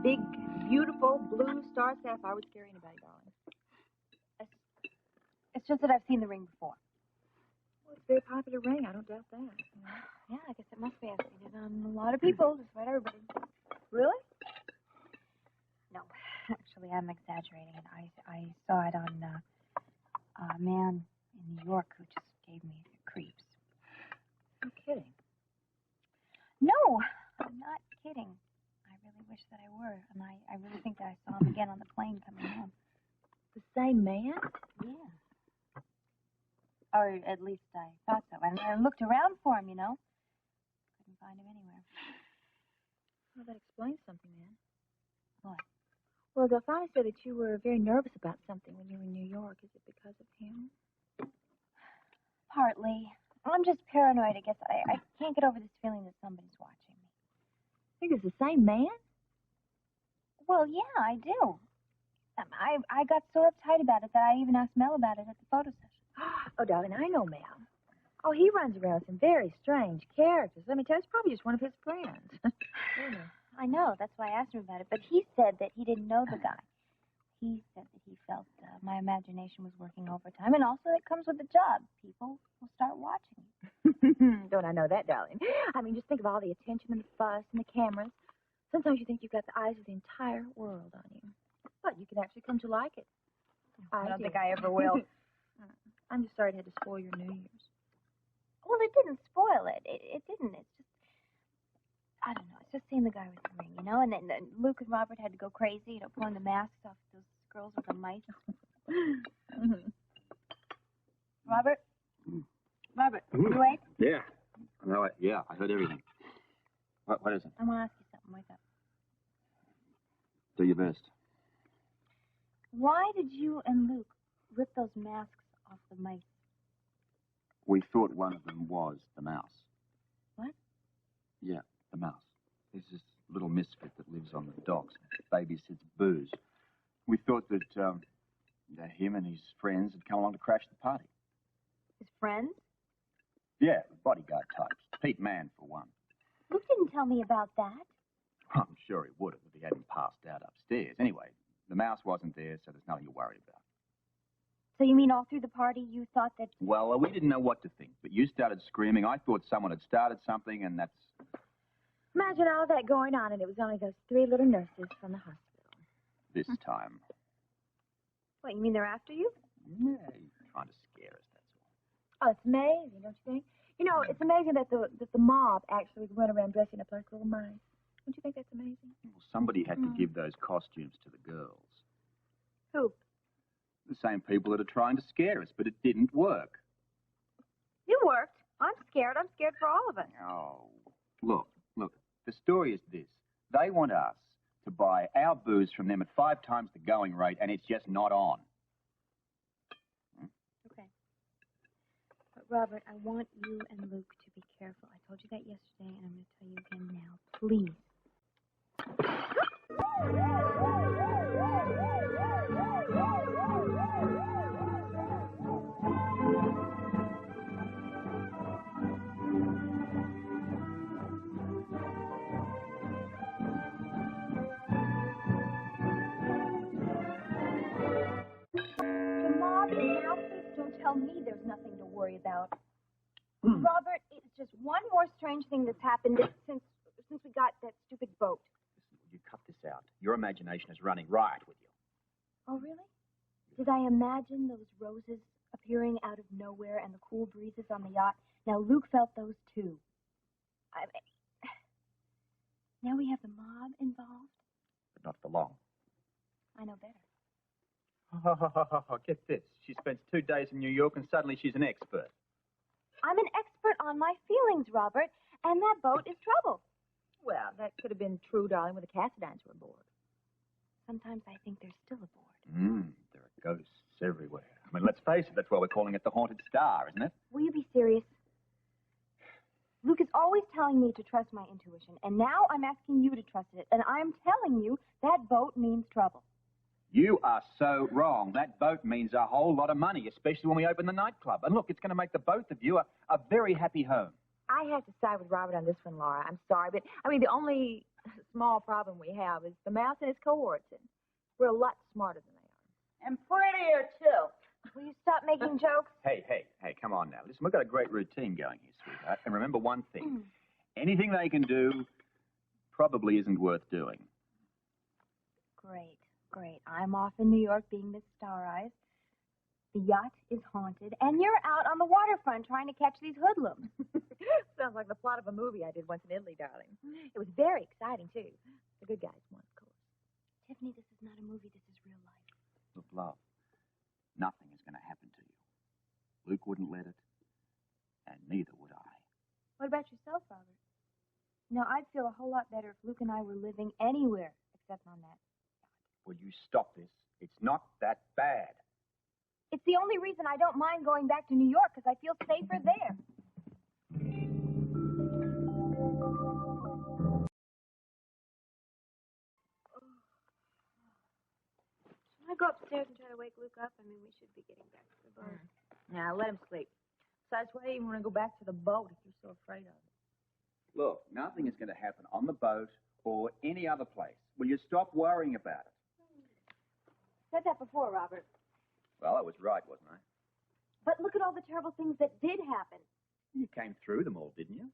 big, beautiful, blue star sapphire would scare anybody, darling. It's just that I've seen the ring before. Well, it's a very popular ring. I don't doubt that. Yeah, I guess it must be. I've seen it on a lot of people, just about everybody. Really? No, actually, I'm exaggerating it. I saw it on a man in New York who just gave me the creeps. You're kidding. No, I'm not kidding. I really wish that I were, and I really think that I saw him again on the plane coming home. The same man? Yeah. Or at least I thought so. And I looked around for him, you know. Couldn't find him anywhere. Well, that explains something, then. What? Well, Delphine said that you were very nervous about something when you were in New York. Is it because of him? Partly. I'm just paranoid, I guess. I can't get over this feeling that somebody's watching me. Think it's the same man? Well, yeah, I do. I got so uptight about it that I even asked Mel about it at the photo session. Oh, darling, I know Mel. Oh, he runs around with some very strange characters. Let me tell you, it's probably just one of his friends. I know. That's why I asked him about it. But he said that he didn't know the guy. He said that he felt my imagination was working overtime. And also it comes with the job. People will start watching. Don't I know that, darling? I mean, just think of all the attention and the fuss and the cameras. Sometimes you think you've got the eyes of the entire world on you. But you can actually come to like it. I don't think I ever will. I'm just sorry it had to spoil your New Year's. Well, it didn't spoil it. It didn't. It's just, I don't know. It's just seeing the guy with the ring, you know? And then Luke and Robert had to go crazy, you know, pulling the masks off those girls with the mice. Mm-hmm. Robert? Robert, you awake? Yeah. No, yeah, I heard everything. What is it? I want to ask you something. Wake up. Do your best. Why did you and Luke rip those masks off the mice? We thought one of them was the mouse. What? Yeah, the mouse. There's this little misfit that lives on the docks and babysits booze. We thought that him and his friends had come along to crash the party. His friends? Yeah, the bodyguard types. Pete Mann, for one. Luke didn't tell me about that. I'm sure he would have if he hadn't passed out upstairs. Anyway, the mouse wasn't there, so there's nothing to worry about. So you mean all through the party you thought that... Well, we didn't know what to think, but you started screaming. I thought someone had started something, and that's... Imagine all that going on, and it was only those 3 little nurses from the hospital. This time. What, you mean they're after you? Yeah, he's trying to scare us, that's all. Oh, it's amazing, don't you think? You know, it's amazing that the mob actually went around dressing up like little mice. Don't you think that's amazing? Well, somebody had to give those costumes to the girls. Who? The same people that are trying to scare us, but it didn't work. It worked. I'm scared. I'm scared for all of us. Oh, look. The story is this. They want us to buy our booze from them at 5 times the going rate, and it's just not on. Okay. But, Robert, I want you and Luke to be careful. I told you that yesterday, and I'm going to tell you again now. Please. Don't tell me there's nothing to worry about. Robert, it's just one more strange thing that's happened since we got that stupid boat. Listen, will you cut this out? Your imagination is running riot with you. Oh, really? Did I imagine those roses appearing out of nowhere and the cool breezes on the yacht? Now, Luke felt those too. Now we have the mob involved? But not for long. I know better. Get this. She spends 2 days in New York and suddenly she's an expert. I'm an expert on my feelings, Robert, and that boat is trouble. Well, that could have been true, darling, when the Cassidines were aboard. Sometimes I think they're still aboard. There are ghosts everywhere. I mean, let's face it, that's why we're calling it the Haunted Star, isn't it? Will you be serious? Luke is always telling me to trust my intuition, and now I'm asking you to trust it, and I'm telling you that boat means trouble. You are so wrong. That boat means a whole lot of money, especially when we open the nightclub. And look, it's going to make the both of you a very happy home. I have to side with Robert on this one, Laura. I'm sorry, but, I mean, the only The small problem we have is the mouse and his cohorts, and we're a lot smarter than they are. And prettier, too. Will you stop making jokes? Hey, come on now. Listen, we've got a great routine going here, sweetheart. And remember one thing. Anything they can do probably isn't worth doing. Great. I'm off in New York being Miss Star Eyes. The yacht is haunted, and you're out on the waterfront trying to catch these hoodlums. Sounds like the plot of a movie I did once in Italy, darling. It was very exciting, too. The good guys won, of course. Tiffany, this is not a movie. This is real life. Look, love, nothing is going to happen to you. Luke wouldn't let it, and neither would I. What about yourself, Robert? No, I'd feel a whole lot better if Luke and I were living anywhere except on that. Will you stop this? It's not that bad. It's the only reason I don't mind going back to New York, because I feel safer there. Should I go upstairs and try to wake Luke up? I mean, we should be getting back to the boat. Now, let him sleep. Besides, why do you even want to go back to the boat if you're so afraid of it? Look, nothing is going to happen on the boat or any other place. Will you stop worrying about it? Said that before, Robert. Well, I was right, wasn't I? But look at all the terrible things that did happen. You came through them all, didn't you?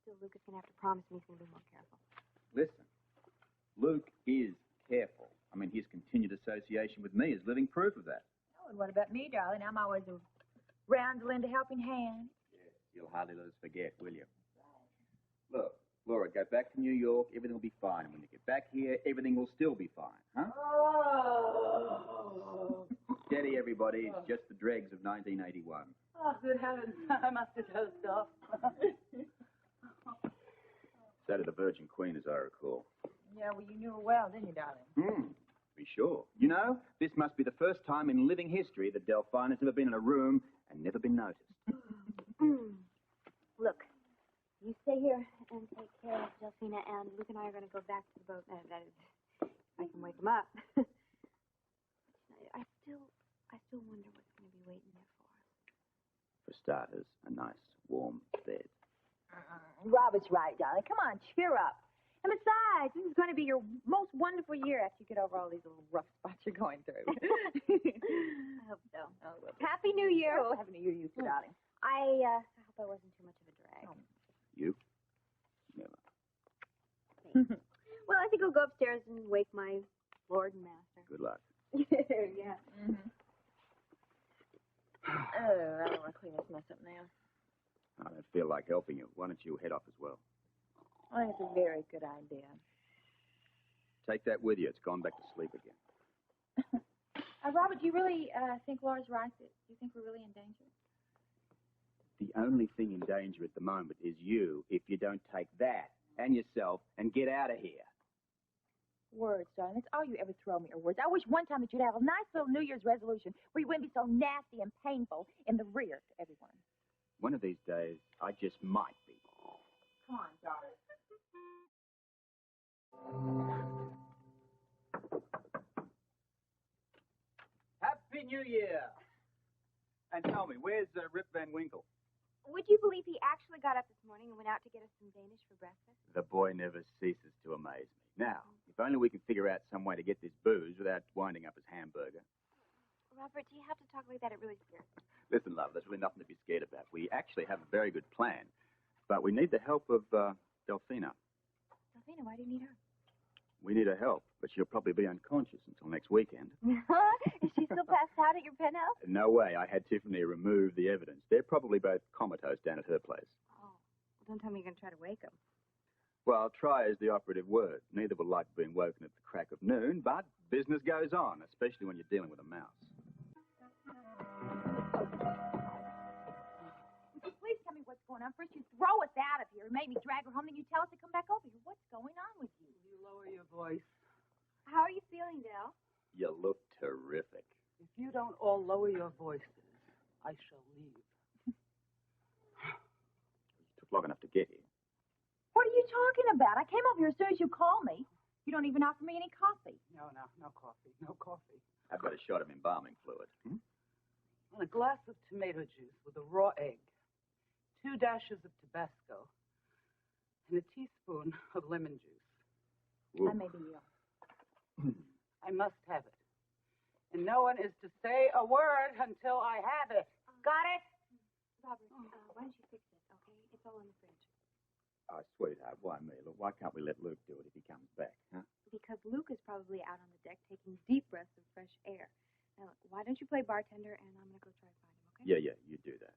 Still, Luke is going to have to promise me he's going to be more careful. Listen, Luke is careful. I mean, his continued association with me is living proof of that. Oh, and what about me, darling? I'm always around to lend a helping hand. Yes, you'll hardly let us forget, will you? Look, Laura, go back to New York, everything will be fine. And when you get back here, everything will still be fine, huh? Oh. Steady, everybody. It's just the dregs of 1981. Oh, good heavens. I must have dozed off. So did the Virgin Queen, as I recall. Yeah, well, you knew her well, didn't you, darling? Be sure. You know, this must be the first time in living history that Delphine has ever been in a room and never been noticed. Look, you stay here and take care of Delphina, and Luke and I are going to go back to the boat. That is, if I can wake him up. I still wonder what's going to be waiting there for us. For starters, a nice, warm bed. Robert's right, darling. Come on, cheer up. And besides, this is going to be your most wonderful year after you get over all these little rough spots you're going through. I hope so. Oh, well, Happy New Year. oh, Happy New Year to you too, darling. I hope I wasn't too much of a drag. You? Never. Well, I think I'll go upstairs and wake my lord and master. Good luck. Yeah. Mm-hmm. Oh, I don't want to clean this mess up now. I don't feel like helping you. Why don't you head off as well? I think it's a very good idea. Take that with you. It's gone back to sleep again. Robert, do you really think Laura's right? Do you think we're really in danger? The only thing in danger at the moment is you, if you don't take that and yourself and get out of here. Words, darling. That's all you ever throw me are words. I wish one time that you'd have a nice little New Year's resolution where you wouldn't be so nasty and painful in the rear to everyone. One of these days, I just might be. Come on, darling. Happy New Year! And tell me, where's Rip Van Winkle? Would you believe he actually got up this morning and went out to get us some Danish for breakfast? The boy never ceases to amaze me. Now, if only we can figure out some way to get this booze without winding up his hamburger. Robert, do you have to talk like that? It really scares me. Listen, love, there's really nothing to be scared about. We actually have a very good plan, but we need the help of Delphina. Delphina, why do you need her? We need her help, but she'll probably be unconscious until next weekend. Is she still passed out at your penthouse? No way. I had Tiffany remove the evidence. They're probably both comatose down at her place. Oh, well, don't tell me you're going to try to wake them. Well, try is the operative word. Neither will like being woken at the crack of noon, but business goes on, especially when you're dealing with a mouse. Please tell me what's going on. First you throw us out of here and make me drag her home, then you tell us to come back over here. What's going on with you? You lower your voice. How are you feeling, Del? You look terrific. If you don't all lower your voices, I shall leave. It took long enough to get here. What are you talking about? I came over here as soon as you called me. You don't even offer me any coffee. No coffee. No coffee. I've got a shot of embalming fluid. And a glass of tomato juice with a raw egg. 2 dashes of Tabasco. and a teaspoon of lemon juice. I may be ill. I must have it. And no one is to say a word until I have it. Got it? Robert, why don't you fix it, okay? It's all in the fridge. Oh, sweetheart, why me? Look, why can't we let Luke do it if he comes back, huh? Because Luke is probably out on the deck taking deep breaths of fresh air. Now, why don't you play bartender, and I'm going to go try to find him, okay? Yeah, you do that.